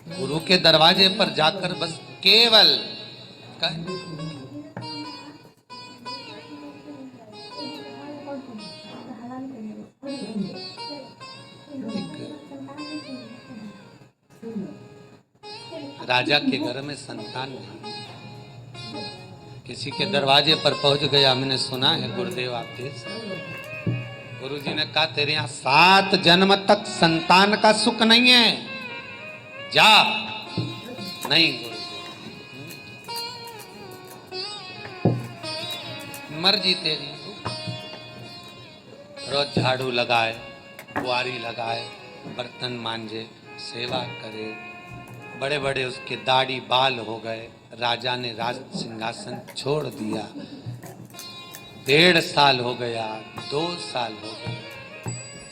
गुरु के दरवाजे पर जाकर बस केवल राजा के घर में संतान नहीं, किसी के दरवाजे पर पहुंच गया। मैंने सुना है गुरुदेव आप देश, गुरु जी ने कहा तेरे यहां 7 जन्म तक संतान का सुख नहीं है, जा। नहीं गुरु, मर्जी तेरी। रोज झाड़ू लगाए, बुआरी लगाए, बर्तन मांजे, सेवा करे, बड़े बड़े उसके दाढ़ी बाल हो गए। राजा ने राज सिंहासन छोड़ दिया। 1.5 साल हो गया, 2 साल हो गए।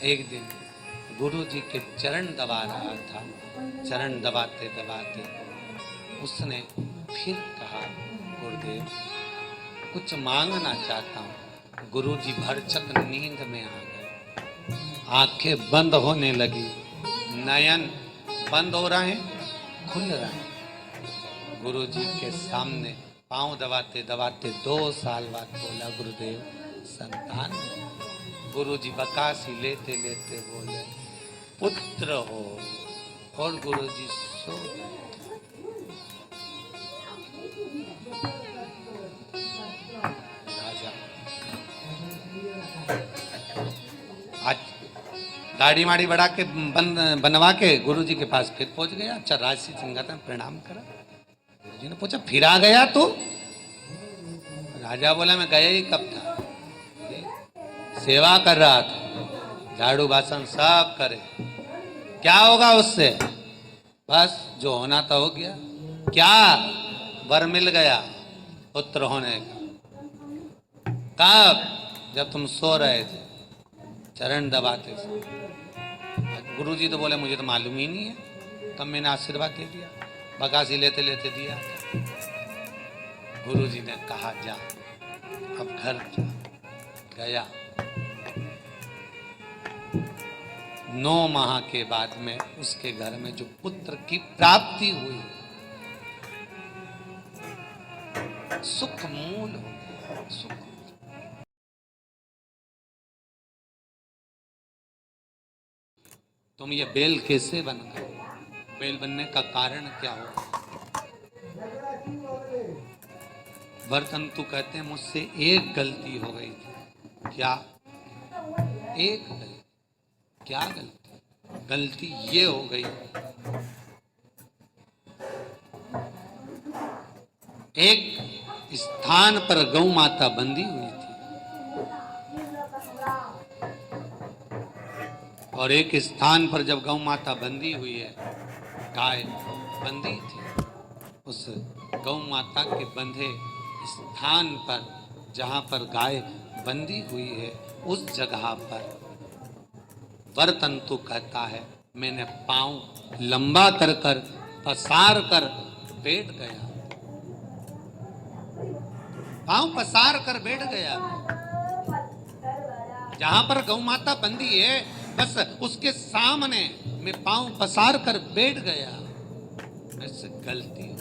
एक दिन गुरु जी के चरण दबा रहा था। चरण दबाते दबाते उसने फिर कहा गुरुदेव कुछ मांगना चाहता हूँ। गुरु जी भरचक नींद में आ गए, आंखें बंद होने लगी, नयन बंद हो रहे हैं, खुल रहे हैं। गुरु जी के सामने पांव दबाते दबाते 2 साल बाद बोला गुरुदेव संतान। गुरु जी बकासी लेते लेते बोले पुत्र हो, और गुरु जी सो गए। राजा आज दाढ़ी माड़ी बढ़ा के बनवा के गुरु जी के पास फिर पहुंच गया। अच्छा राजसी सिंहासन प्रणाम करा। गुरु जी ने पूछा फिर आ गया तू? राजा बोला मैं गया ही कब था, सेवा कर रहा था, झाड़ू बासन सब करे, क्या होगा उससे? बस जो होना था हो गया। क्या वर मिल गया पुत्र होने का? कब? जब तुम सो रहे थे, चरण दबाते थे। गुरु जी तो बोले मुझे तो मालूम ही नहीं है, तब मैंने आशीर्वाद दे दिया, बकासी लेते लेते दिया। गुरु जी ने कहा जा अब घर जा। गया। 9 माह के बाद में उसके घर में जो पुत्र की प्राप्ति हुई, सुख मूल हो गया। सुख तुम ये बेल कैसे बन गए? बेल बनने का कारण क्या हो? वर्तंतु कहते हैं मुझसे एक गलती हो गई थी। क्या? एक गलती। क्या गलती? गलती ये हो गई, एक स्थान पर गौ माता बंधी हुई थी और एक स्थान पर जब गौ माता बंधी हुई है, गाय बंधी थी, उस गौ माता के बंधे स्थान पर जहां पर गाय बंधी हुई है, उस जगह पर वर्तंतु कहता है मैंने पांव लंबा कर कर पसार कर बैठ गया। पांव पसार कर बैठ गया। जहां पर गौ माता बंधी है, बस उसके सामने मैं पांव पसार कर बैठ गया। ऐसे गलती हो,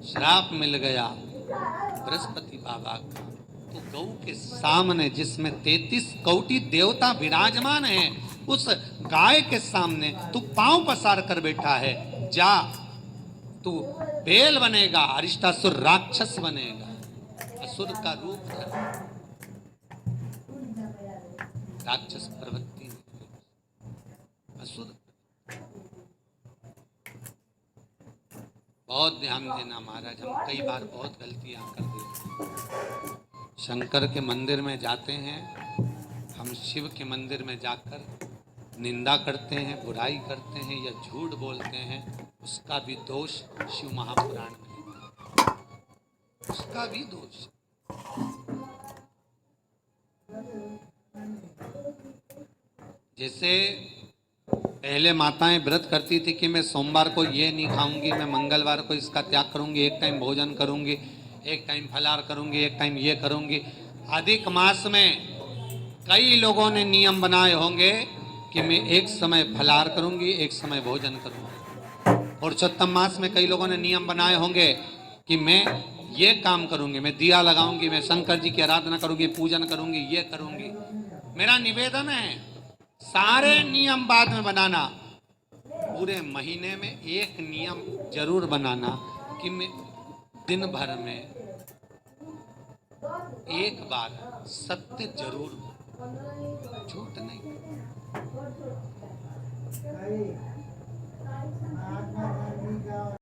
श्राप मिल गया बृहस्पति बाबा का। तो गौ के सामने जिसमें 33 कोटि देवता विराजमान हैं, उस गाय के सामने तू पांव पसार कर बैठा है। जा, तू बेल बनेगा, अरिष्टासुर राक्षस बनेगा, असुर का रूप है, राक्षस प्रवृत्ति, असुर। बहुत ध्यान देना महाराज, हम कई बार बहुत गलतियां कर देते हैं। शंकर के मंदिर में जाते हैं, हम शिव के मंदिर में जाकर निंदा करते हैं, बुराई करते हैं या झूठ बोलते हैं, उसका भी दोष शिव महापुराण में, उसका भी दोष। जैसे पहले माताएं व्रत करती थी कि मैं सोमवार को ये नहीं खाऊंगी, मैं मंगलवार को इसका त्याग करूंगी, एक टाइम भोजन करूंगी, एक टाइम फलाहार करूंगी, एक टाइम ये करूंगी। अधिक मास में कई लोगों ने नियम बनाए होंगे कि मैं एक समय फलाहार करूंगी, एक समय भोजन करूंगी। पुरुषोत्तम मास में कई लोगों ने नियम बनाए होंगे कि मैं ये काम करूंगी, मैं दिया लगाऊंगी, मैं शंकर जी की आराधना करूंगी, पूजन करूंगी, ये करूंगी। मेरा निवेदन है सारे नियम बाद में बनाना, पूरे महीने में एक नियम जरूर बनाना कि मैं दिन भर में एक बार सत्य जरूर, झूठ नहीं।